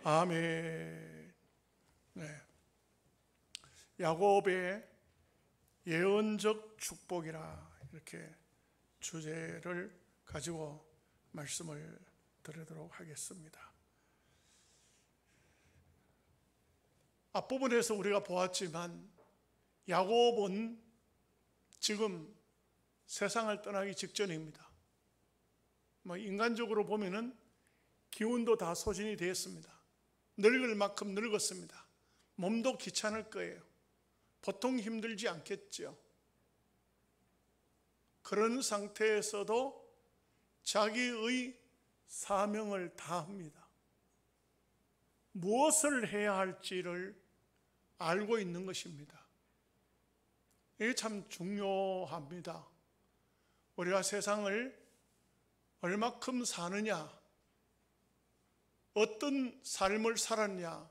아멘. 네. 야곱의 예언적 축복이라 이렇게 주제를 가지고 말씀을 드리도록 하겠습니다. 앞부분에서 우리가 보았지만 야곱은 지금 세상을 떠나기 직전입니다. 인간적으로 보면은 기운도 다 소진이 되었습니다. 늙을 만큼 늙었습니다. 몸도 귀찮을 거예요. 보통 힘들지 않겠죠. 그런 상태에서도 자기의 사명을 다합니다. 무엇을 해야 할지를 알고 있는 것입니다. 이게 참 중요합니다. 우리가 세상을 얼마큼 사느냐, 어떤 삶을 살았냐,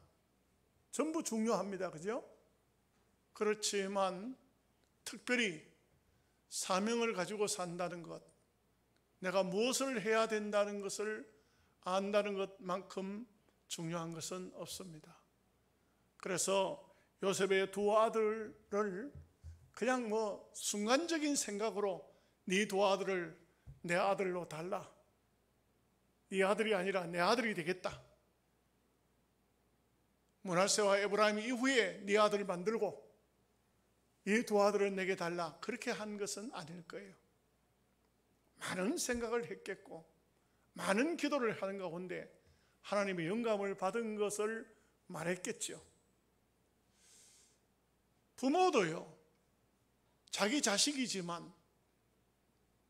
전부 중요합니다. 그죠? 그렇지만 특별히 사명을 가지고 산다는 것, 내가 무엇을 해야 된다는 것을 안다는 것만큼 중요한 것은 없습니다. 그래서 요셉의 두 아들을 그냥 순간적인 생각으로 네 두 아들을 내 아들로 달라, 네 아들이 아니라 내 아들이 되겠다, 므낫세와 에브라임 이후에 네 아들을 만들고 이 두 아들은 내게 달라, 그렇게 한 것은 아닐 거예요. 많은 생각을 했겠고 많은 기도를 하는 가운데 하나님의 영감을 받은 것을 말했겠죠. 부모도요, 자기 자식이지만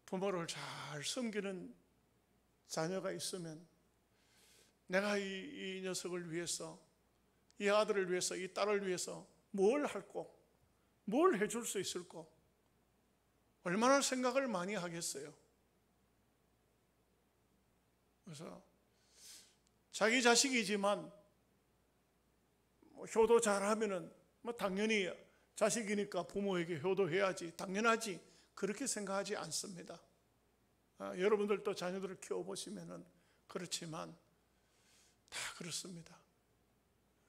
부모를 잘 섬기는 자녀가 있으면 내가 이 녀석을 위해서, 이 아들을 위해서, 이 딸을 위해서 뭘 할꼬, 뭘 해줄 수 있을꼬, 얼마나 생각을 많이 하겠어요. 그래서 자기 자식이지만 효도 잘하면은 당연히 자식이니까 부모에게 효도해야지, 당연하지, 그렇게 생각하지 않습니다. 여러분들도 자녀들을 키워보시면은 그렇지만 다 그렇습니다.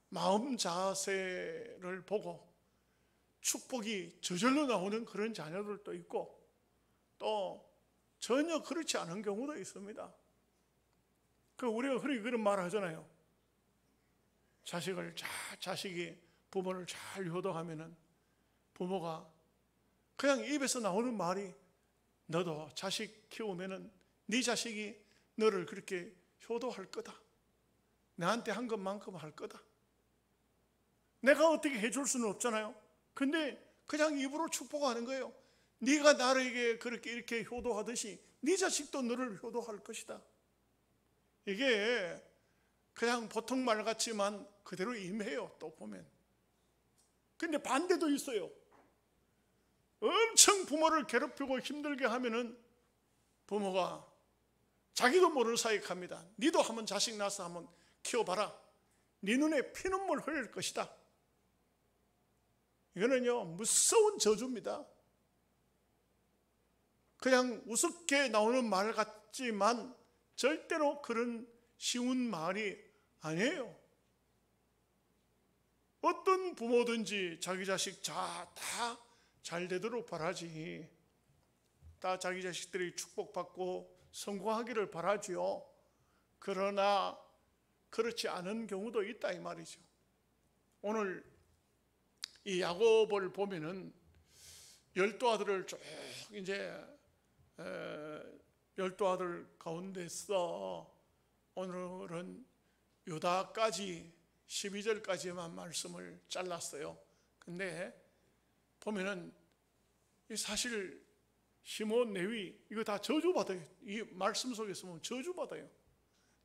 마음 자세를 보고 축복이 저절로 나오는 그런 자녀들도 있고 또 전혀 그렇지 않은 경우도 있습니다. 우리가 그런 말 하잖아요. 자식이 부모를 잘 효도하면은 부모가 그냥 입에서 나오는 말이, 너도 자식 키우면은 네 자식이 너를 그렇게 효도할 거다, 나한테 한 것만큼 할 거다. 내가 어떻게 해줄 수는 없잖아요. 근데 그냥 입으로 축복하는 거예요. 네가 나에게 그렇게 이렇게 효도하듯이 네 자식도 너를 효도할 것이다. 이게 그냥 보통 말 같지만 그대로 임해요. 또 보면. 근데 반대도 있어요. 엄청 부모를 괴롭히고 힘들게 하면은 부모가 자기도 모르는 사이에 갑니다. 니도 한번 자식 낳아서 한번 키워봐라. 네 눈에 피눈물 흘릴 것이다. 이거는요, 무서운 저주입니다. 그냥 우습게 나오는 말 같지만 절대로 그런 쉬운 말이 아니에요. 어떤 부모든지 자기 자식 다 잘 되도록 바라지, 다 자기 자식들이 축복받고 성공하기를 바라지요. 그러나 그렇지 않은 경우도 있다 이 말이죠. 오늘 이 야곱을 보면은 12아들을 쭉 이제 12아들 가운데서 오늘은 유다까지 12절까지만 말씀을 잘랐어요. 근데 보면은 사실 시몬, 레위 이거 다 저주받아요. 이 말씀 속에서 보면 저주받아요.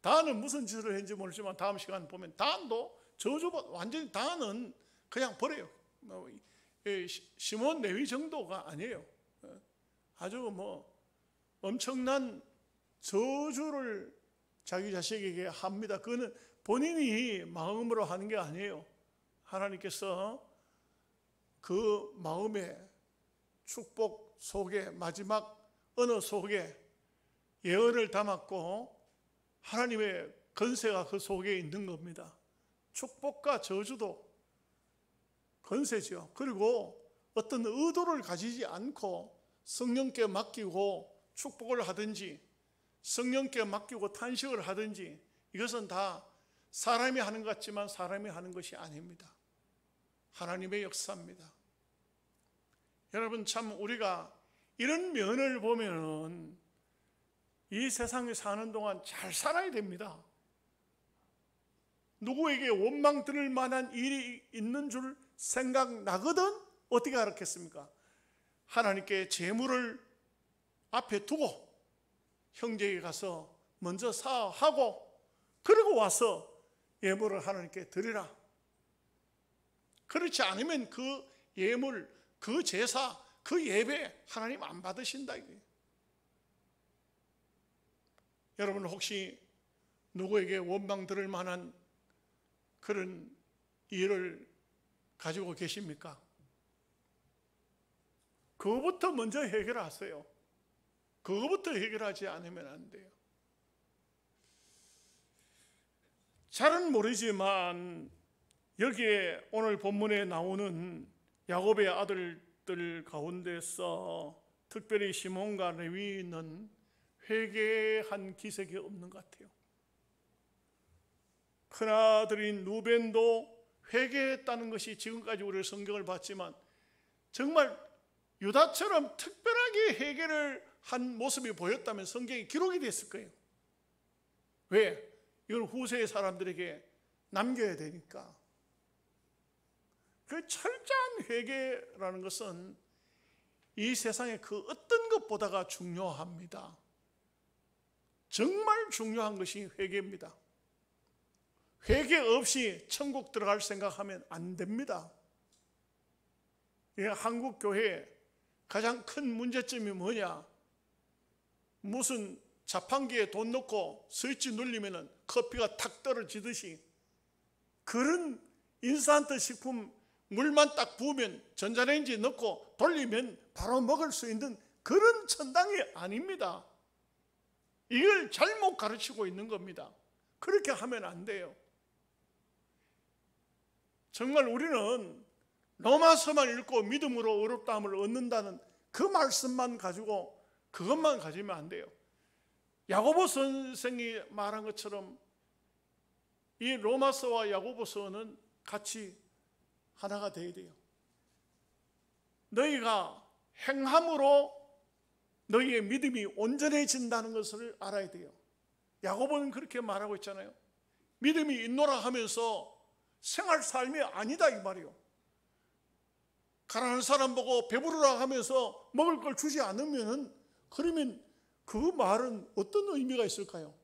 다는 무슨 짓을 했는지 모르지만 다음 시간 보면 단도 저주받아, 완전히 다는 그냥 버려요. 시몬, 레위 정도가 아니에요. 아주 엄청난 저주를 자기 자식에게 합니다. 그거는 본인이 마음으로 하는 게 아니에요. 하나님께서 그 마음의 축복 속에, 마지막 언어 속에 예언을 담았고 하나님의 건세가 그 속에 있는 겁니다. 축복과 저주도 권세죠. 그리고 어떤 의도를 가지지 않고 성령께 맡기고 축복을 하든지 성령께 맡기고 탄식을 하든지 이것은 다 사람이 하는 것 같지만 사람이 하는 것이 아닙니다. 하나님의 역사입니다. 여러분, 참 우리가 이런 면을 보면은 이 세상에 사는 동안 잘 살아야 됩니다. 누구에게 원망 들을 만한 일이 있는 줄 생각나거든 어떻게 알았겠습니까? 하나님께 재물을 앞에 두고 형제에게 가서 먼저 사하고 그리고 와서 예물을 하나님께 드리라. 그렇지 않으면 그 예물, 그 제사, 그 예배 하나님 안 받으신다 이게. 여러분 혹시 누구에게 원망 들을 만한 그런 일을 가지고 계십니까? 그거부터 먼저 해결하세요. 그거부터 해결하지 않으면 안 돼요. 잘은 모르지만 여기에 오늘 본문에 나오는 야곱의 아들들 가운데서 특별히 시몬과 레위는 회개한 기색이 없는 것 같아요. 큰아들인 루벤도 회개했다는 것이 지금까지 우리 성경을 봤지만 정말 유다처럼 특별하게 회개를 한 모습이 보였다면 성경에 기록이 됐을 거예요. 왜? 이걸 후세의 사람들에게 남겨야 되니까. 그 철저한 회개라는 것은 이 세상의 그 어떤 것보다가 중요합니다. 정말 중요한 것이 회개입니다. 회개 없이 천국 들어갈 생각하면 안 됩니다. 한국 교회의 가장 큰 문제점이 뭐냐? 무슨 자판기에 돈 넣고 스위치 누르면 커피가 탁 떨어지듯이 그런 인스턴트 식품 물만 딱 부으면 전자레인지에 넣고 돌리면 바로 먹을 수 있는 그런 천당이 아닙니다. 이걸 잘못 가르치고 있는 겁니다. 그렇게 하면 안 돼요. 정말 우리는 로마서만 읽고 믿음으로 의롭다함을 얻는다는 그 말씀만 가지고 그것만 가지면 안 돼요. 야고보 선생이 말한 것처럼 이 로마서와 야고보서는 같이 하나가 되어야 돼요. 너희가 행함으로 너희의 믿음이 온전해진다는 것을 알아야 돼요. 야고보는 그렇게 말하고 있잖아요. 믿음이 있노라 하면서 생활 삶이 아니다 이 말이요. 가난한 사람 보고 배부르라 하면서 먹을 걸 주지 않으면 그러면 그 말은 어떤 의미가 있을까요?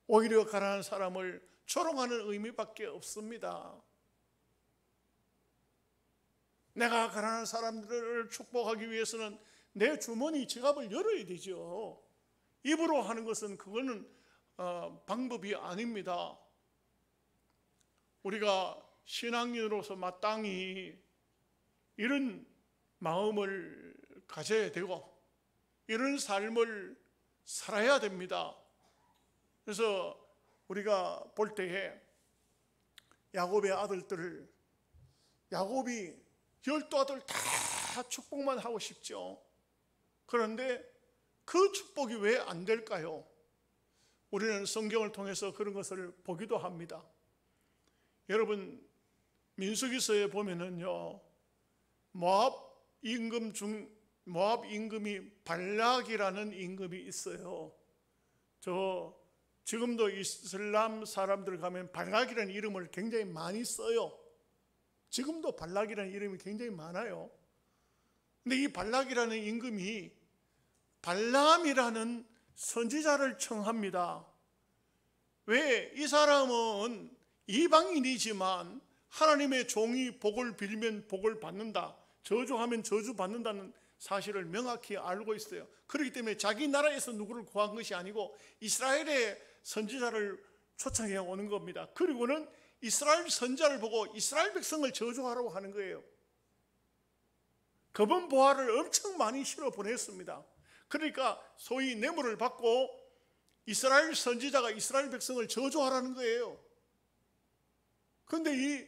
오히려 가난한 사람을 조롱하는 의미밖에 없습니다. 내가 가난한 사람들을 축복하기 위해서는 내 주머니 지갑을 열어야 되죠. 입으로 하는 것은 그거는 방법이 아닙니다. 우리가 신앙인으로서 마땅히 이런 마음을 가져야 되고 이런 삶을 살아야 됩니다. 그래서 우리가 볼 때에 야곱의 아들들을 야곱이 12아들 다 축복만 하고 싶죠. 그런데 그 축복이 왜 안 될까요? 우리는 성경을 통해서 그런 것을 보기도 합니다. 여러분 민수기서에 보면은요 모압 임금이 발락이라는 임금이 있어요. 지금도 이슬람 사람들 가면 발락이라는 이름을 굉장히 많이 써요. 지금도 발락이라는 이름이 굉장히 많아요. 근데 이 발락이라는 임금이 발람이라는 선지자를 청합니다. 왜? 이 사람은 이방인이지만 하나님의 종이 복을 빌면 복을 받는다, 저주하면 저주 받는다는 사실을 명확히 알고 있어요. 그렇기 때문에 자기 나라에서 누구를 구한 것이 아니고 이스라엘의 선지자를 초청해 오는 겁니다. 그리고는 이스라엘 선지자를 보고 이스라엘 백성을 저주하라고 하는 거예요. 검은 보화를 엄청 많이 실어 보냈습니다. 그러니까 소위 뇌물을 받고 이스라엘 선지자가 이스라엘 백성을 저주하라는 거예요. 그런데 이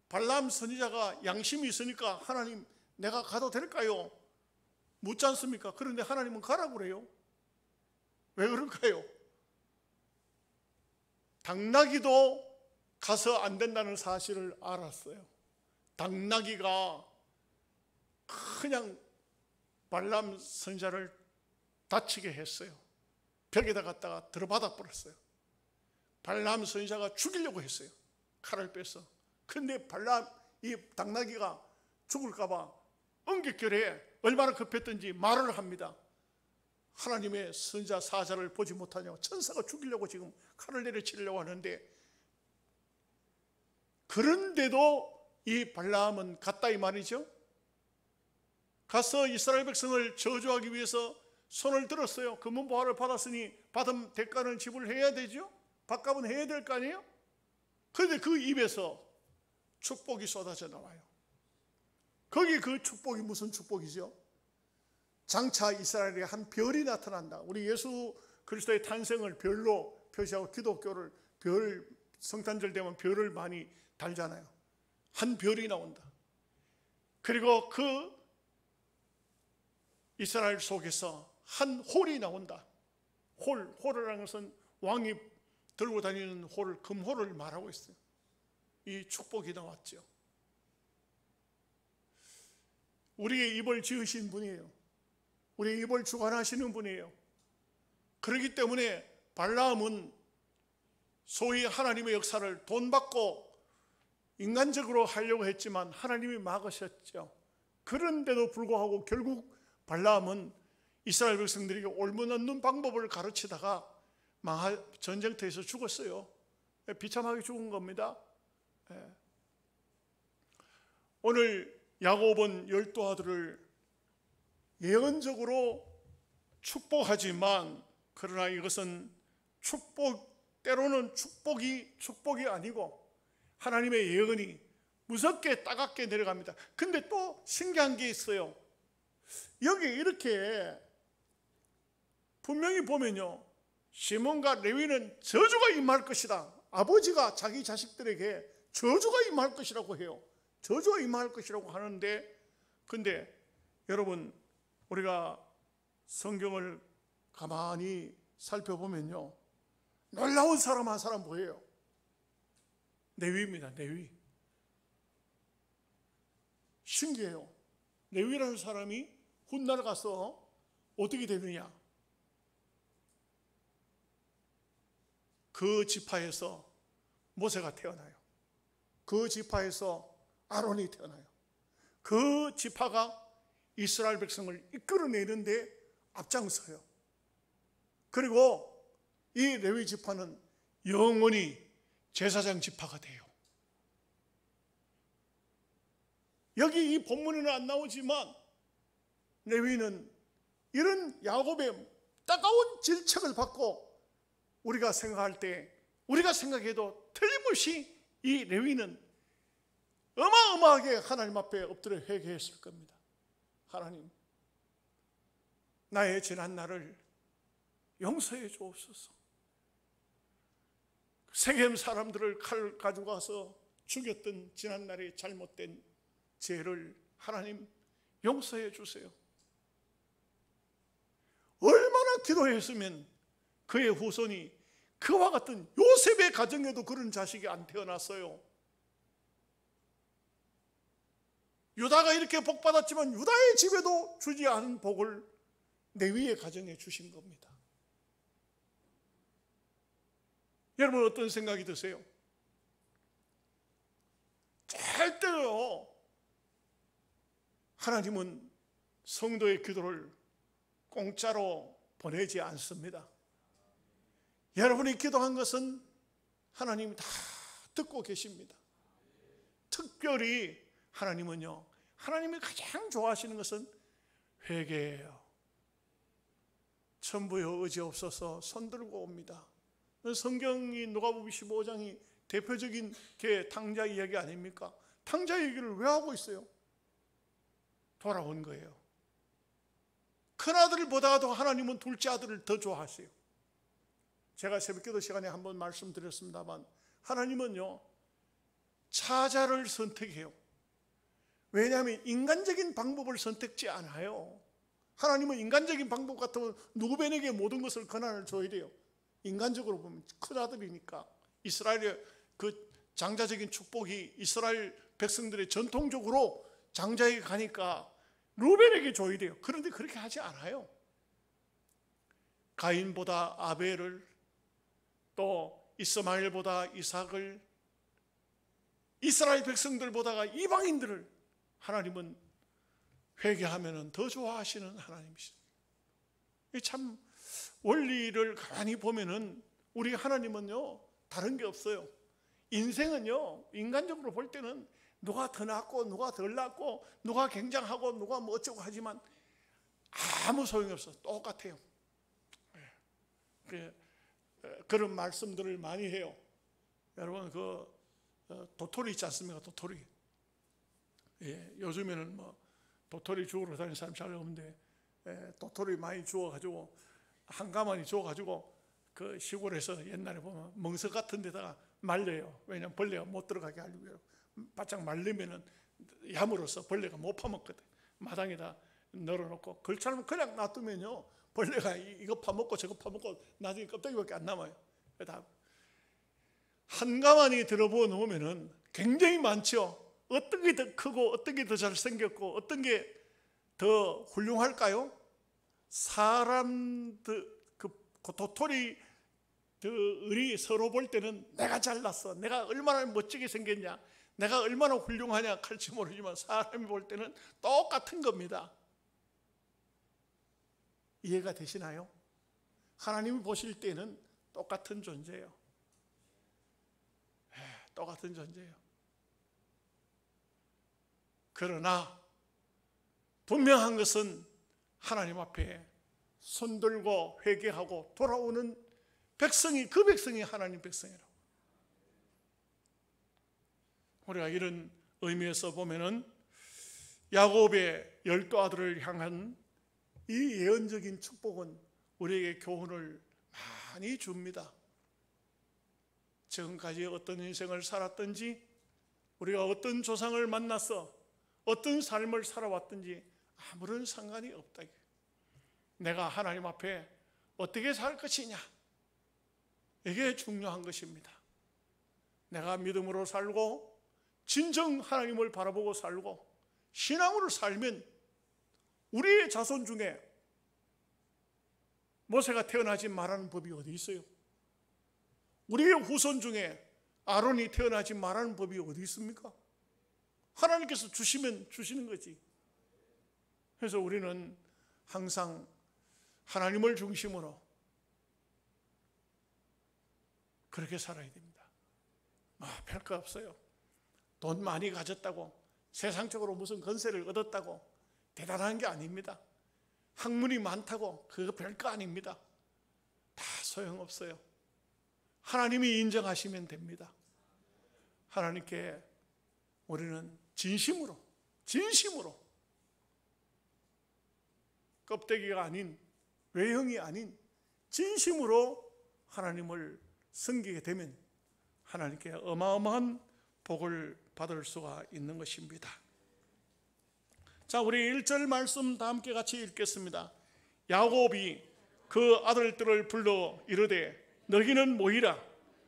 발람 선지자가 양심이 있으니까 하나님 내가 가도 될까요? 묻지 않습니까? 그런데 하나님은 가라고 그래요. 왜 그럴까요? 당나귀도 가서 안 된다는 사실을 알았어요. 당나귀가 그냥 발람 선지자를 다치게 했어요. 벽에다 갖다가 들어받아 버렸어요. 발람 선지자가 죽이려고 했어요. 칼을 빼서. 그런데 이 당나귀가 죽을까봐 엉겹결에 얼마나 급했던지 말을 합니다. 하나님의 선지자 사자를 보지 못하냐고, 천사가 죽이려고 지금 칼을 내려치려고 하는데, 그런데도 이 발람은 갔다 이 말이죠. 가서 이스라엘 백성을 저주하기 위해서 손을 들었어요. 금은보화를 받았으니 받은 대가는 지불해야 되죠. 밥값은 해야 될 거 아니에요. 그런데 그 입에서 축복이 쏟아져 나와요. 거기 그 축복이 무슨 축복이죠? 장차 이스라엘에 한 별이 나타난다. 우리 예수 그리스도의 탄생을 별로 표시하고 기독교를 성탄절 되면 별을 많이 달잖아요. 한 별이 나온다. 그리고 그 이스라엘 속에서 한 홀이 나온다. 홀이라는 것은 왕이 들고 다니는 금홀을 말하고 있어요. 이 축복이 나왔죠. 우리의 입을 지으신 분이에요. 우리의 입을 주관하시는 분이에요. 그렇기 때문에 발람은 소위 하나님의 역사를 돈 받고 인간적으로 하려고 했지만 하나님이 막으셨죠. 그런데도 불구하고 결국 발람은 이스라엘 백성들에게 옳은 방법을 가르치다가 전쟁터에서 죽었어요. 비참하게 죽은 겁니다. 오늘 야곱은 12 아들을 예언적으로 축복하지만, 그러나 이것은 때로는 축복이 아니고 하나님의 예언이 무섭게 따갑게 내려갑니다. 근데 또 신기한 게 있어요. 여기 이렇게 분명히 보면요, 시몬과 레위는 저주가 임할 것이다. 아버지가 자기 자식들에게 저주가 임할 것이라고 해요. 저주가 임할 것이라고 하는데, 근데 여러분, 우리가 성경을 가만히 살펴보면요, 놀라운 사람 한 사람 뭐예요? 레위입니다. 레위. 신기해요. 레위라는 사람이 훗날 가서 어떻게 되느냐? 그 지파에서 모세가 태어나요. 그 지파에서 아론이 태어나요. 그 지파가 이스라엘 백성을 이끌어내는데 앞장서요. 그리고 이 레위 지파는 영원히 제사장 지파가 돼요. 여기 이 본문에는 안 나오지만 레위는 이런 야곱의 따가운 질책을 받고, 우리가 생각할 때, 우리가 생각해도 틀림없이 이 레위는 어마어마하게 하나님 앞에 엎드려 회개했을 겁니다. 하나님, 나의 지난 날을 용서해 주옵소서. 세겜 사람들을 칼 가지고 가서 죽였던 지난 날의 잘못된 죄를 하나님 용서해 주세요. 얼마나 기도했으면 그의 후손이 그와 같은 요셉의 가정에도 그런 자식이 안 태어났어요. 유다가 이렇게 복 받았지만 유다의 집에도 주지 않은 복을 레위의 가정에 주신 겁니다. 여러분, 어떤 생각이 드세요? 절대로 하나님은 성도의 기도를 공짜로 보내지 않습니다. 여러분이 기도한 것은 하나님이 다 듣고 계십니다. 특별히 하나님은요, 하나님이 가장 좋아하시는 것은 회개예요. 천부여 의지 없어서 손들고 옵니다. 성경이 누가복음 15장이 대표적인 탕자 이야기 아닙니까? 탕자 얘기를 왜 하고 있어요? 돌아온 거예요. 큰아들을 보다가도 하나님은 둘째 아들을 더 좋아하세요. 제가 새벽기도 시간에 한번 말씀드렸습니다만, 하나님은요, 사자를 선택해요. 왜냐하면 인간적인 방법을 선택지 않아요. 하나님은 인간적인 방법 같으면 누구에게 모든 것을 권한을 줘야 돼요. 인간적으로 보면 큰아들이니까. 이스라엘의 그 장자적인 축복이 이스라엘 백성들의 전통적으로 장자에게 가니까 루벤에게 줘야 돼요. 그런데 그렇게 하지 않아요. 가인보다 아벨을, 또 이스마엘보다 이삭을, 이스라엘 백성들보다가 이방인들을 하나님은 회개하면 더 좋아하시는 하나님이시죠. 참 원리를 가만히 보면은 우리 하나님은요 다른 게 없어요. 인생은요 인간적으로 볼 때는 누가 더 낫고 누가 덜 낫고 누가 굉장하고 누가 뭐 어쩌고 하지만 아무 소용이 없어. 똑같아요. 그런 말씀들을 많이 해요. 여러분 도토리 있지 않습니까? 도토리. 요즘에는 뭐 도토리 주우러 다니는 사람 잘 없는데 도토리 많이 주워가지고 한 가마니 주워가지고 그 시골에서 옛날에 보면 멍석 같은 데다가 말려요. 왜냐하면 벌레가 못 들어가게 하려고요. 바짝 말리면은 야물어서 벌레가 못 파먹거든. 마당에다 널어놓고 그렇지 그냥 놔두면요 벌레가 이거 파먹고 저거 파먹고 나중에 껍데기밖에 안 남아요. 한 가마니 들어부어 놓으면은 굉장히 많죠. 어떤 게 더 크고 어떤 게 더 잘생겼고 어떤 게 더 훌륭할까요? 사람들 그 도토리들이 서로 볼 때는 내가 잘났어, 내가 얼마나 멋지게 생겼냐, 내가 얼마나 훌륭하냐 할지 모르지만 사람이 볼 때는 똑같은 겁니다. 이해가 되시나요? 하나님이 보실 때는 똑같은 존재예요. 똑같은 존재예요. 그러나 분명한 것은 하나님 앞에 손들고 회개하고 돌아오는 백성이, 그 백성이 하나님 백성이라고. 우리가 이런 의미에서 보면은 야곱의 12 아들을 향한 이 예언적인 축복은 우리에게 교훈을 많이 줍니다. 지금까지 어떤 인생을 살았든지 우리가 어떤 조상을 만나서 어떤 삶을 살아왔든지 아무런 상관이 없다. 내가 하나님 앞에 어떻게 살 것이냐, 이게 중요한 것입니다. 내가 믿음으로 살고 진정 하나님을 바라보고 살고 신앙으로 살면 우리의 자손 중에 모세가 태어나지 말라는 법이 어디 있어요? 우리의 후손 중에 아론이 태어나지 말라는 법이 어디 있습니까? 하나님께서 주시면 주시는 거지. 그래서 우리는 항상 하나님을 중심으로 그렇게 살아야 됩니다. 별거 없어요. 돈 많이 가졌다고, 세상적으로 무슨 건세를 얻었다고 대단한 게 아닙니다. 학문이 많다고 그거 별거 아닙니다. 다 소용없어요. 하나님이 인정하시면 됩니다. 하나님께 우리는 진심으로 껍데기가 아닌, 외형이 아닌 진심으로 하나님을 섬기게 되면 하나님께 어마어마한 복을 받을 수가 있는 것입니다. 자, 우리 1절 말씀 다 함께 같이 읽겠습니다. 야곱이 그 아들들을 불러 이르되 너희는 모이라,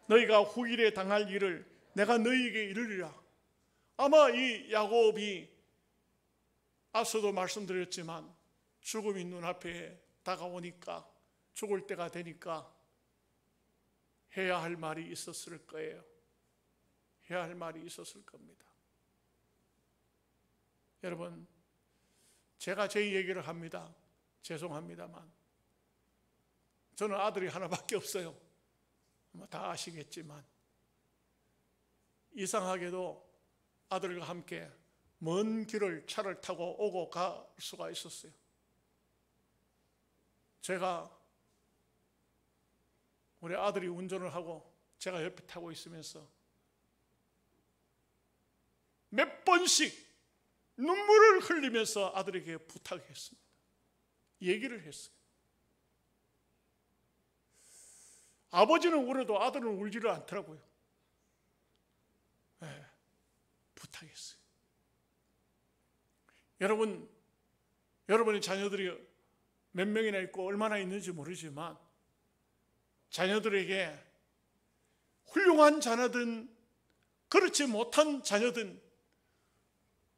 너희가 후일에 당할 일을 내가 너희에게 이르리라. 아마 이 야곱이 앞서도 말씀드렸지만 죽음이 눈앞에 다가오니까, 죽을 때가 되니까 해야 할 말이 있었을 거예요. 해야 할 말이 있었을 겁니다. 여러분, 제가 제 얘기를 합니다. 죄송합니다만 저는 아들이 하나밖에 없어요. 다 아시겠지만 이상하게도 아들과 함께 먼 길을 차를 타고 오고 갈 수가 있었어요. 제가 우리 아들이 운전을 하고 제가 옆에 타고 있으면서 몇 번씩 눈물을 흘리면서 아들에게 부탁했습니다. 얘기를 했어요. 아버지는 울어도 아들은 울지를 않더라고요. 못하겠어요. 여러분의 자녀들이 몇 명이나 있고 얼마나 있는지 모르지만 자녀들에게 훌륭한 자녀든 그렇지 못한 자녀든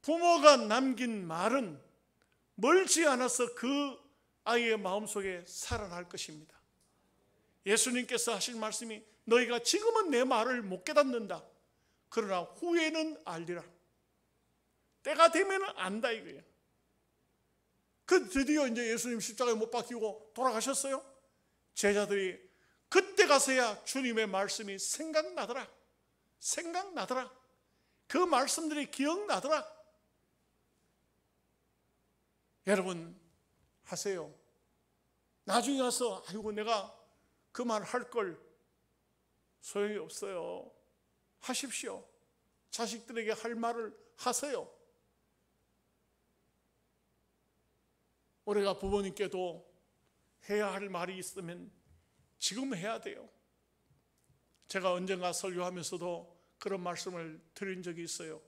부모가 남긴 말은 멀지 않아서 그 아이의 마음속에 살아날 것입니다. 예수님께서 하신 말씀이 너희가 지금은 내 말을 못 깨닫는다. 그러나 후에는 알리라. 때가 되면 안다 이거예요. 그 드디어 이제 예수님 십자가에 못 박히고 돌아가셨어요. 제자들이 그때 가서야 주님의 말씀이 생각나더라. 그 말씀들이 기억나더라. 여러분 하세요. 나중에 가서 아이고 내가 그 말 할 걸, 소용이 없어요. 하십시오. 자식들에게 할 말을 하세요. 우리가 부모님께도 해야 할 말이 있으면 지금 해야 돼요. 제가 언젠가 설교하면서도 그런 말씀을 드린 적이 있어요.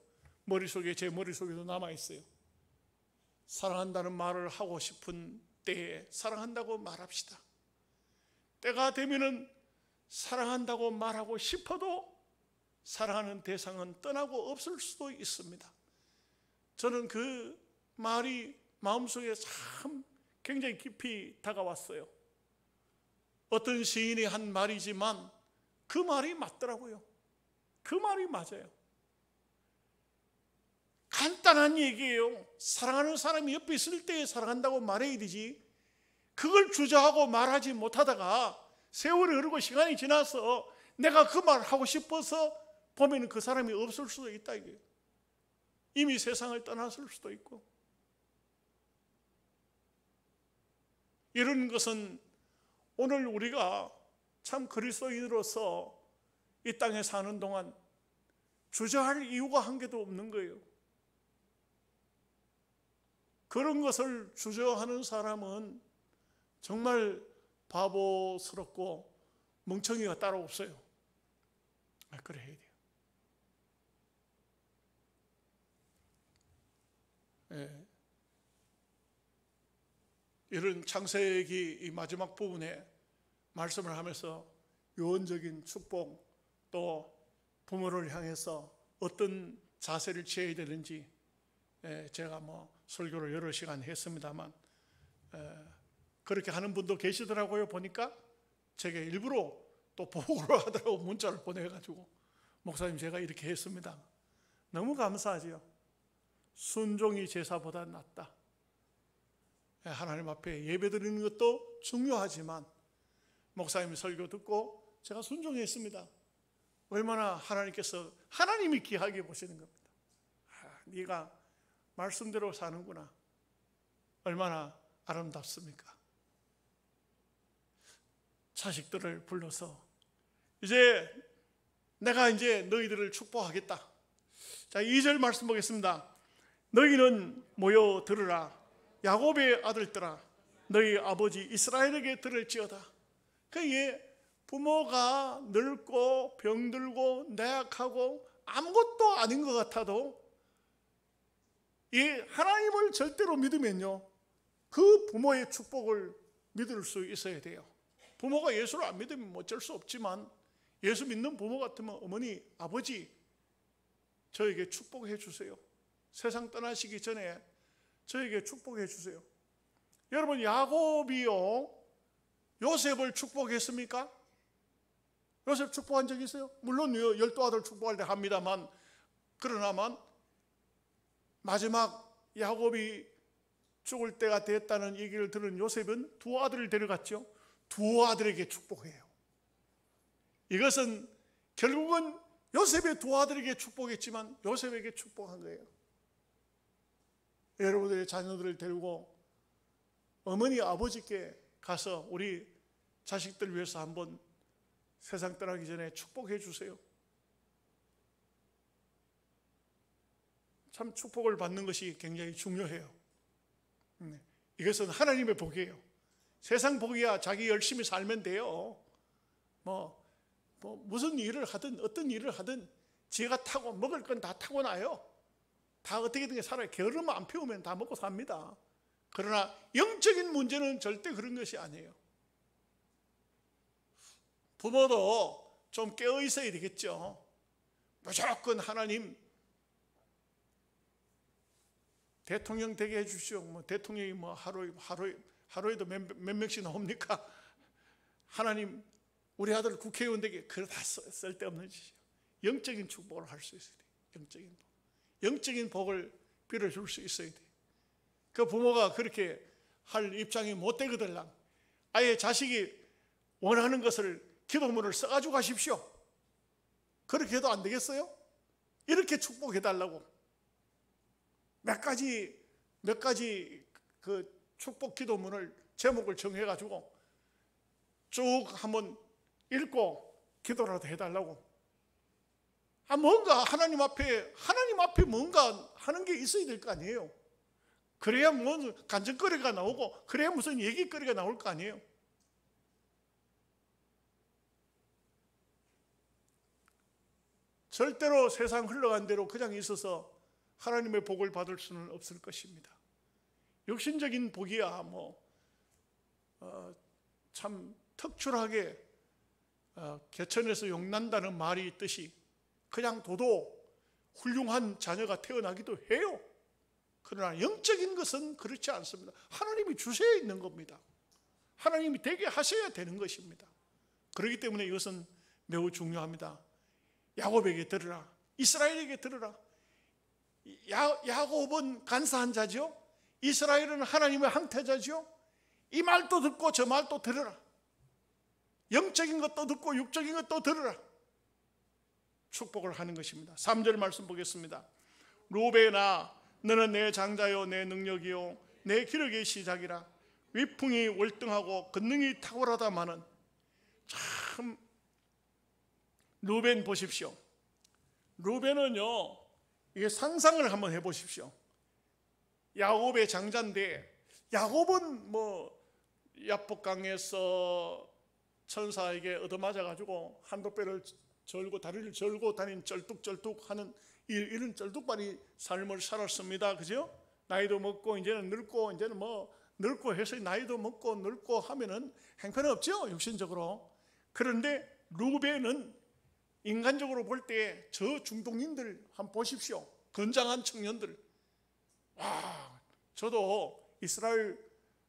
제 머릿속에도 남아있어요. 사랑한다는 말을 하고 싶은 때에 사랑한다고 말합시다. 때가 되면은 사랑한다고 말하고 싶어도 사랑하는 대상은 떠나고 없을 수도 있습니다. 저는 그 말이 마음속에 참 굉장히 깊이 다가왔어요. 어떤 시인이 한 말이지만 그 말이 맞더라고요. 그 말이 맞아요. 간단한 얘기예요. 사랑하는 사람이 옆에 있을 때 사랑한다고 말해야 되지, 그걸 주저하고 말하지 못하다가 세월이 흐르고 시간이 지나서 내가 그 말 하고 싶어서 보면 그 사람이 없을 수도 있다 이거예요. 이미 세상을 떠났을 수도 있고. 이런 것은 오늘 우리가 참 그리스도인으로서 이 땅에 사는 동안 주저할 이유가 한 개도 없는 거예요. 그런 것을 주저하는 사람은 정말 바보스럽고 멍청이가 따로 없어요. 그래 해야 돼요. 예. 이런 창세기 이 마지막 부분에 말씀을 하면서 유언적인 축복, 또 부모를 향해서 어떤 자세를 취해야 되는지 제가 설교를 여러 시간 했습니다만 그렇게 하는 분도 계시더라고요. 보니까 제게 일부러 또 보고를 하더라고. 문자를 보내가지고 목사님 제가 이렇게 했습니다. 너무 감사하지요. 순종이 제사보다 낫다. 하나님 앞에 예배드리는 것도 중요하지만 목사님 설교 듣고 제가 순종했습니다. 얼마나 하나님이 귀하게 보시는 겁니다. 네가 말씀대로 사는구나. 얼마나 아름답습니까? 자식들을 불러서 내가 너희들을 축복하겠다. 자, 2절 말씀 보겠습니다. 너희는 모여 들으라. 야곱의 아들들아, 너희 아버지 이스라엘에게 들을지어다. 부모가 늙고 병들고 나약하고 아무것도 아닌 것 같아도 이 하나님을 절대로 믿으면요, 그 부모의 축복을 믿을 수 있어야 돼요. 부모가 예수를 안 믿으면 어쩔 수 없지만 예수 믿는 부모 같으면 어머니, 아버지 저에게 축복해 주세요. 세상 떠나시기 전에 저에게 축복해 주세요. 여러분, 야곱이요 요셉을 축복했습니까? 요셉 축복한 적 있어요? 물론 12아들 축복할 때 합니다만, 그러나만 마지막 야곱이 죽을 때가 됐다는 얘기를 들은 요셉은 두 아들을 데려갔죠. 두 아들에게 축복해요. 이것은 결국은 요셉의 두 아들에게 축복했지만 요셉에게 축복한 거예요. 여러분들의 자녀들을 데리고 어머니 아버지께 가서 우리 자식들 위해서 한번 세상 떠나기 전에 축복해 주세요. 참 축복을 받는 것이 굉장히 중요해요. 이것은 하나님의 복이에요. 세상 복이야 자기 열심히 살면 돼요. 무슨 일을 하든 어떤 일을 하든 지가 타고 먹을 건 다 타고나요. 다 어떻게든 살아요. 게으름 안 피우면 다 먹고 삽니다. 그러나 영적인 문제는 절대 그런 것이 아니에요. 부모도 좀 깨어 있어야 되겠죠. 무조건 하나님 대통령 되게 해주시오. 뭐 대통령이 뭐 하루에도 몇 명씩 나옵니까? 하나님 우리 아들 국회의원 되게 그거 다 쓸데없는 짓이에요. 영적인 축복을 할 수 있어야 돼요. 영적인 복을 빌어줄 수 있어야 돼요. 그 부모가 그렇게 할 입장이 못 되거든. 아예 자식이 원하는 것을 기도문을 써가지고 가십시오. 그렇게 해도 안 되겠어요? 이렇게 축복해달라고 몇 가지 그 축복 기도문을 제목을 정해가지고 쭉 한번 읽고 기도라도 해달라고. 뭔가 하나님 앞에 뭔가 하는 게 있어야 될 거 아니에요. 그래야 뭐 간증거리가 나오고 그래야 무슨 얘기거리가 나올 거 아니에요. 절대로 세상 흘러간 대로 그냥 있어서 하나님의 복을 받을 수는 없을 것입니다. 육신적인 복이야 참 특출하게 개천에서 용난다는 말이 있듯이 그냥 둬도 훌륭한 자녀가 태어나기도 해요. 그러나 영적인 것은 그렇지 않습니다. 하나님이 주셔야 있는 겁니다. 하나님이 되게 하셔야 되는 것입니다. 그렇기 때문에 이것은 매우 중요합니다. 야곱에게 들으라. 이스라엘에게 들으라. 야곱은 간사한 자죠. 이스라엘은 하나님의 항태자죠. 이 말도 듣고 저 말도 들으라. 영적인 것도 듣고 육적인 것도 들으라. 축복을 하는 것입니다. 3절 말씀 보겠습니다. 루벤아 너는 내 장자요 내 능력이요 내 기력의 시작이라. 위풍이 월등하고 권능이 탁월하다마는. 참 루벤 보십시오. 루벤은요 이게 상상을 한번 해보십시오. 야곱의 장자인데 야곱은 야복강에서 천사에게 얻어맞아가지고 한도 뼈를 절고 다리를 절고 다닌 쩔뚝쩔뚝 하는 이런 쩔뚝발이 삶을 살았습니다. 그죠? 나이도 먹고 이제는 늙고 이제는 늙고 해서 나이도 먹고 늙고 하면은 형편은 없죠, 육신적으로. 그런데 루벤은 인간적으로 볼 때 저 중동인들 한번 보십시오. 건장한 청년들. 저도 이스라엘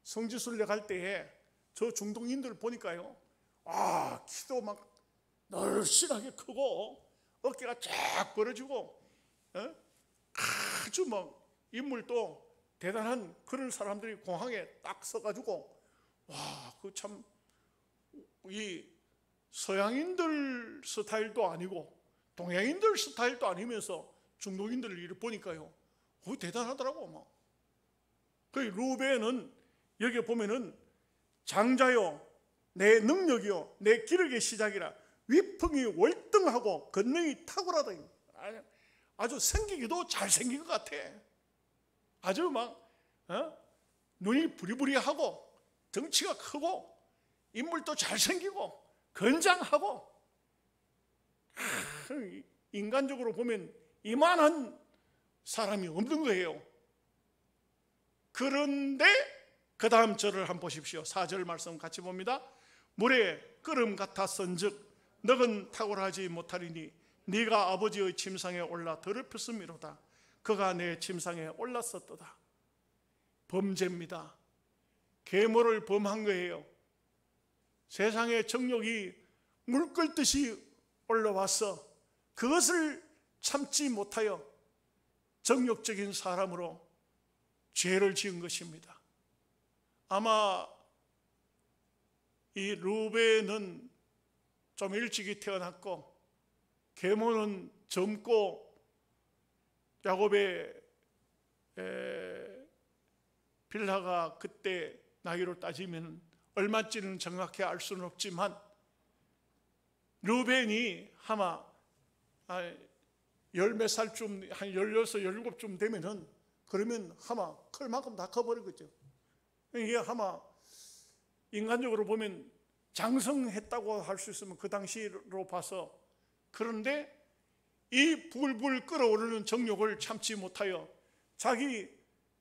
성지순례 갈 때에 저 중동인들 보니까요, 키도 막 널씬하게 크고 어깨가 쫙 벌어지고 아주 인물도 대단한 그런 사람들이 공항에 딱 서가지고 그 참 이 서양인들 스타일도 아니고 동양인들 스타일도 아니면서 중동인들을 이렇게 보니까요, 대단하더라고. 그 루벤은 여기 보면은 장자요 내 능력이요 내 기력의 시작이라. 위풍이 월등하고 권능이 탁월하다. 아주 생기기도 잘생긴 것 같아. 아주 눈이 부리부리하고 덩치가 크고 인물도 잘생기고 건장하고. 인간적으로 보면 이만한 사람이 없는 거예요. 그런데 그 다음 절을 한번 보십시오. 4절 말씀 같이 봅니다. 물에 끓음 같았은즉 너는 탁월하지 못하리니 네가 아버지의 침상에 올라 더럽혔음이로다. 그가 내 침상에 올랐었도다. 범죄입니다. 계모를 범한 거예요. 세상의 정욕이 물 끓듯이 올라와서 그것을 참지 못하여 정욕적인 사람으로 죄를 지은 것입니다. 아마 이 루벤은 좀 일찍이 태어났고 계모는 젊고 야곱의 빌하가 그때 나이로 따지면 얼마인지는 정확히 알 수는 없지만 루벤이 아마 열 몇 살쯤 한 16, 17쯤 되면은 그러면 아마 클 만큼 다 커버리겠죠. 이게 아마 인간적으로 보면 장성했다고 할 수 있으면 그 당시로 봐서. 그런데 이 부글부글 끓어오르는 정욕을 참지 못하여 자기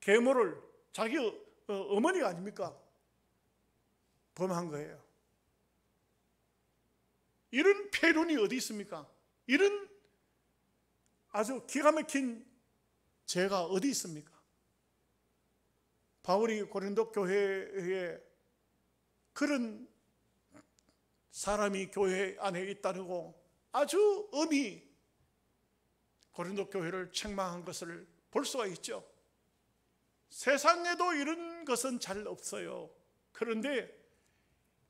계모를, 자기 어머니가 아닙니까? 범한 거예요. 이런 폐륜이 어디 있습니까? 이런 아주 기가 막힌 죄가 어디 있습니까? 바울이 고린도 교회에 그런 사람이 교회 안에 있다고 아주 엄히 고린도 교회를 책망한 것을 볼 수가 있죠. 세상에도 이런 것은 잘 없어요. 그런데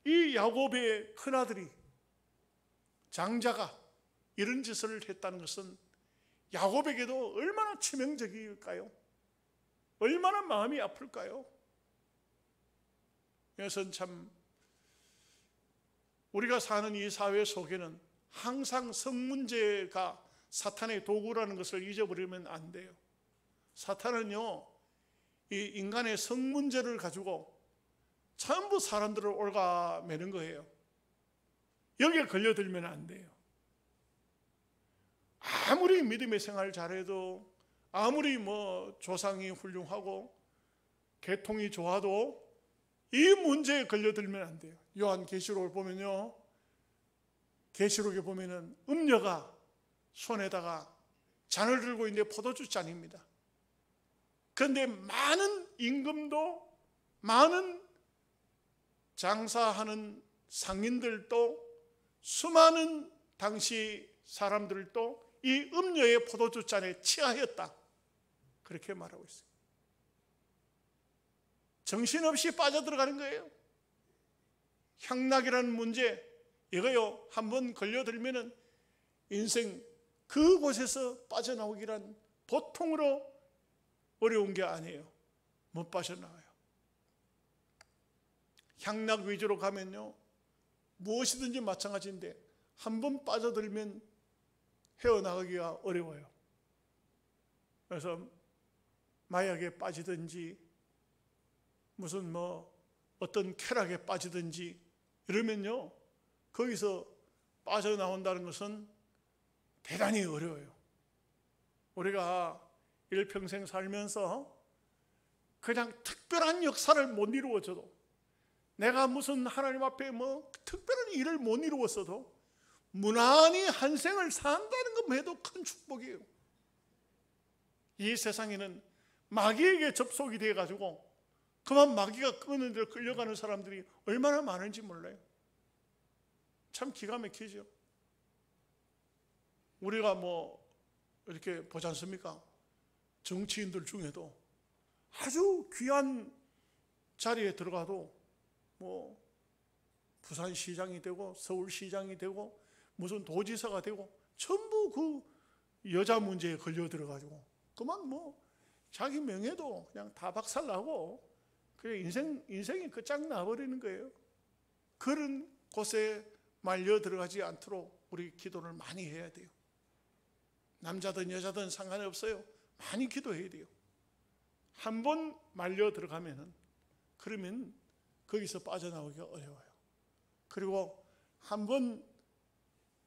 이 야곱의 큰아들이, 장자가 이런 짓을 했다는 것은 야곱에게도 얼마나 치명적일까요? 얼마나 마음이 아플까요? 그래서 참 우리가 사는 이 사회 속에는 항상 성 문제가 사탄의 도구라는 것을 잊어버리면 안 돼요. 사탄은요, 이 인간의 성 문제를 가지고 전부 사람들을 옳가매는 거예요. 여기에 걸려들면 안 돼요. 아무리 믿음의 생활 잘해도, 아무리 조상이 훌륭하고 계통이 좋아도 이 문제에 걸려들면 안 돼요. 요한계시록을 보면요, 계시록에 보면은 음녀가 손에다가 잔을 들고 있는데 포도주 잔입니다. 그런데 많은 임금도, 많은 장사하는 상인들도, 수많은 당시 사람들도 이 음녀의 포도주 잔에 취하였다, 그렇게 말하고 있어요. 정신없이 빠져들어가는 거예요. 향락이라는 문제, 이거요, 한번 걸려들면은 인생 그곳에서 빠져나오기란 보통으로 어려운 게 아니에요. 못 빠져나와요. 향락 위주로 가면요, 무엇이든지 마찬가지인데 한번 빠져들면 헤어나가기가 어려워요. 그래서 마약에 빠지든지 무슨 어떤 쾌락에 빠지든지 이러면요, 거기서 빠져나온다는 것은 대단히 어려워요. 우리가 일평생 살면서 그냥 특별한 역사를 못 이루어져도, 내가 무슨 하나님 앞에 특별한 일을 못 이루었어도 무난히 한 생을 산다는 것만 해도 큰 축복이에요. 이 세상에는 마귀에게 접속이 돼가지고 그만 마귀가 끄는 대로 끌려가는 사람들이 얼마나 많은지 몰라요. 참 기가 막히죠. 우리가 이렇게 보지 않습니까? 정치인들 중에도 아주 귀한 자리에 들어가도 부산시장이 되고 서울시장이 되고 무슨 도지사가 되고 전부 그 여자 문제에 걸려 들어가지고 그만 자기 명예도 그냥 다 박살나고 그래 인생이 끝장나버리는 거예요. 그런 곳에 말려 들어가지 않도록 우리 기도를 많이 해야 돼요. 남자든 여자든 상관이 없어요. 많이 기도해야 돼요. 한 번 말려 들어가면은, 그러면 거기서 빠져나오기가 어려워요. 그리고 한 번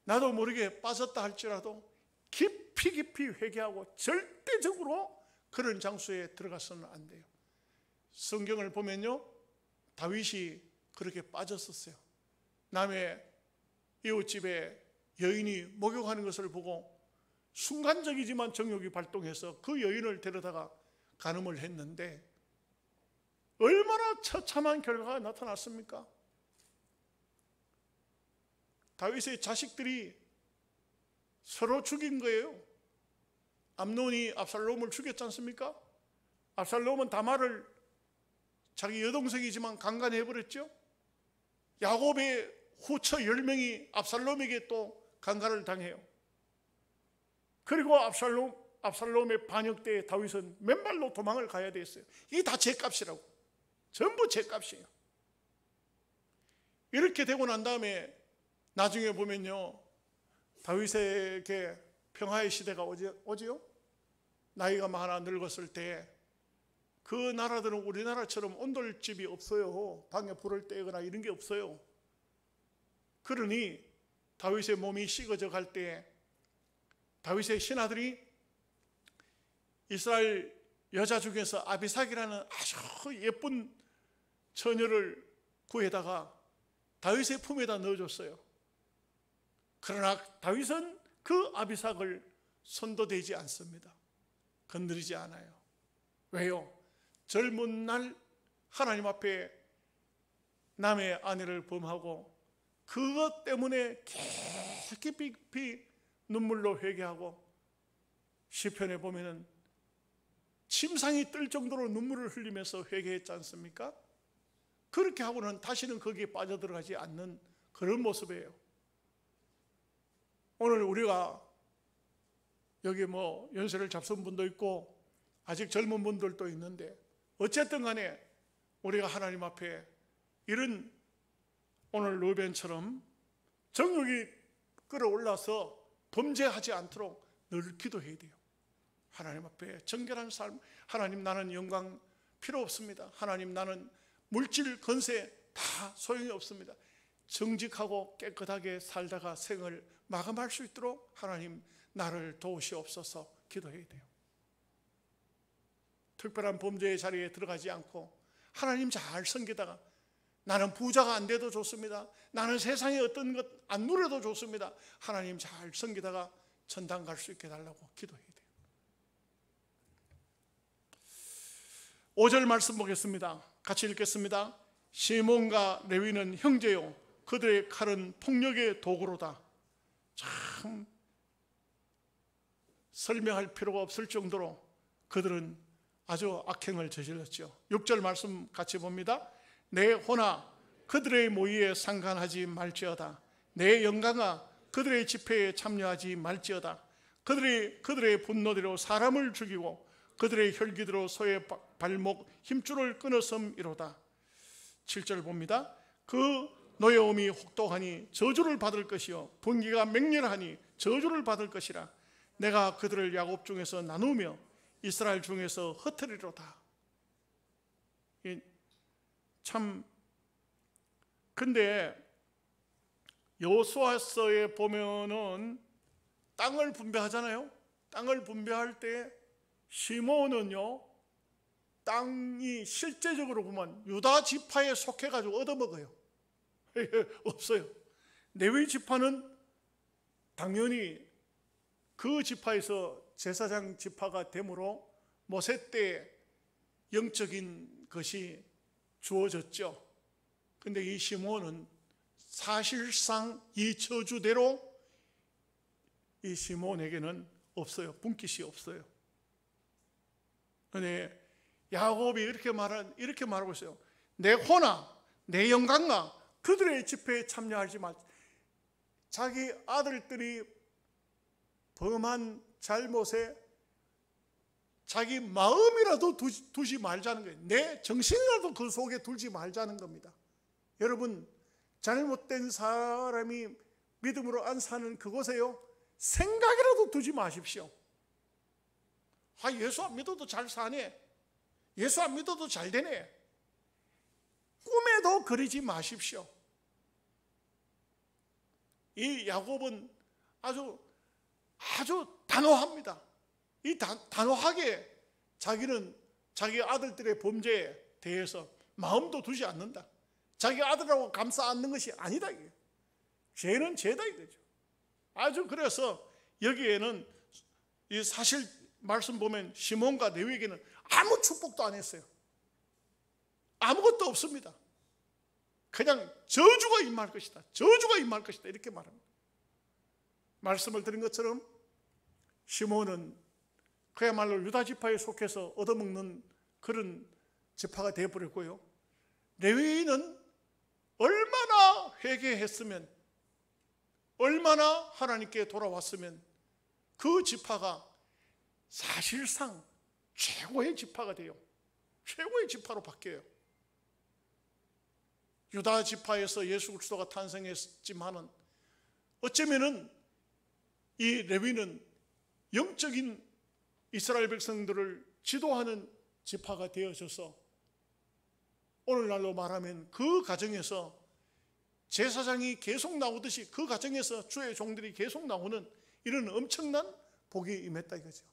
나도 모르게 빠졌다 할지라도 깊이 회개하고 절대적으로 그런 장소에 들어가서는 안 돼요. 성경을 보면요, 다윗이 그렇게 빠졌었어요. 남의 이웃집에 여인이 목욕하는 것을 보고 순간적이지만 정욕이 발동해서 그 여인을 데려다가 간음을 했는데 얼마나 처참한 결과가 나타났습니까? 다윗의 자식들이 서로 죽인 거예요. 암논이 압살롬을 죽였지 않습니까? 압살롬은 다말을 자기 여동생이지만 강간해버렸죠. 야곱의 후처 10명이 압살롬에게 또 강간을 당해요. 그리고 압살롬의 반역 때에 다윗은 맨발로 도망을 가야 됐어요. 이게 다 죄값이라고. 전부 죄값이에요. 이렇게 되고 난 다음에 나중에 보면요, 다윗에게 평화의 시대가 오지요? 나이가 많아 늙었을 때 그 나라들은 우리나라처럼 온돌집이 없어요. 방에 불을 떼거나 이런 게 없어요. 그러니 다윗의 몸이 식어져 갈 때 다윗의 신하들이 이스라엘 여자 중에서 아비삭이라는 아주 예쁜 처녀를 구해다가 다윗의 품에다 넣어줬어요. 그러나 다윗은 그 아비삭을 손도 대지 않습니다. 건드리지 않아요. 왜요? 젊은 날 하나님 앞에 남의 아내를 범하고 그것 때문에 깊이 눈물로 회개하고, 시편에 보면은 침상이 뜰 정도로 눈물을 흘리면서 회개했지 않습니까? 그렇게 하고는 다시는 거기에 빠져들어가지 않는 그런 모습이에요. 오늘 우리가 여기 연세를 잡순 분도 있고 아직 젊은 분들도 있는데, 어쨌든 간에 우리가 하나님 앞에 이런 오늘 루벤처럼 정욕이 끌어올라서 범죄하지 않도록 늘 기도해야 돼요. 하나님 앞에 정결한 삶, 하나님 나는 영광 필요 없습니다. 하나님 나는 물질 건세 다 소용이 없습니다. 정직하고 깨끗하게 살다가 생을 마감할 수 있도록 하나님 나를 도우시옵소서 기도해야 돼요. 특별한 범죄의 자리에 들어가지 않고 하나님 잘 섬기다가, 나는 부자가 안 돼도 좋습니다, 나는 세상에 어떤 것 안 누려도 좋습니다, 하나님 잘 섬기다가 천당 갈 수 있게 해달라고 기도해야 돼요. 5절 말씀 보겠습니다. 같이 읽겠습니다. 시몬과 레위는 형제요, 그들의 칼은 폭력의 도구로다. 참 설명할 필요가 없을 정도로 그들은 아주 악행을 저질렀죠. 6절 말씀 같이 봅니다. 내 혼아 그들의 모의에 상관하지 말지어다. 내 영광아 그들의 집회에 참여하지 말지어다. 그들의 분노대로 사람을 죽이고 그들의 혈기대로 소의 발목 힘줄을 끊었음이로다. 7절 봅니다. 그 노여움이 혹독하니 저주를 받을 것이요 분기가 맹렬하니 저주를 받을 것이라. 내가 그들을 야곱 중에서 나누며 이스라엘 중에서 흩으리로다. 참, 근데 여호수아서에 보면은 땅을 분배하잖아요. 땅을 분배할 때 시몬은요, 땅이 실제적으로 보면 유다 지파에 속해가지고 얻어먹어요. 없어요. 레위 지파는 당연히 그 지파에서 제사장 지파가 되므로 모세 때 영적인 것이 주어졌죠. 근데 이 시몬은 사실상 이 저주대로 이 시몬에게는 없어요. 분깃이 없어요. 근데 야곱이 이렇게 말하고 있어요. 내 혼아, 내 영광아, 그들의 집회에 참여하지 마. 자기 아들들이 범한 잘못에 자기 마음이라도 두지 말자는 거예요. 내 정신이라도 그 속에 두지 말자는 겁니다. 여러분, 잘못된 사람이 믿음으로 안 사는 그곳에요, 생각이라도 두지 마십시오. 예수 안 믿어도 잘 사네, 예수 안 믿어도 잘 되네, 꿈에도 그리지 마십시오. 이 야곱은 아주 단호합니다. 이 단호하게 자기는 자기 아들들의 범죄에 대해서 마음도 두지 않는다. 자기 아들하고 감싸 안는 것이 아니다. 이게. 죄는 죄다 이거죠. 아주 그래서 여기에는 이 사실 말씀 보면 시몬과 레위에게는 아무 축복도 안 했어요. 아무것도 없습니다. 그냥 저주가 임할 것이다. 저주가 임할 것이다. 이렇게 말합니다. 말씀을 드린 것처럼 시몬은 그야말로 유다 지파에 속해서 얻어먹는 그런 지파가 되어버렸고요. 레위인은 얼마나 회개했으면, 얼마나 하나님께 돌아왔으면 그 지파가 사실상 최고의 지파가 돼요. 최고의 지파로 바뀌어요. 유다 지파에서 예수 그리스도가 탄생했지만은 어쩌면은 이 레위는 영적인 이스라엘 백성들을 지도하는 지파가 되어져서 오늘날로 말하면 그 가정에서 제사장이 계속 나오듯이 그 가정에서 주의 종들이 계속 나오는 이런 엄청난 복이 임했다 이거죠.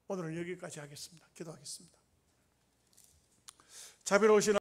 오늘은 여기까지 하겠습니다. 기도하겠습니다. 자비로우신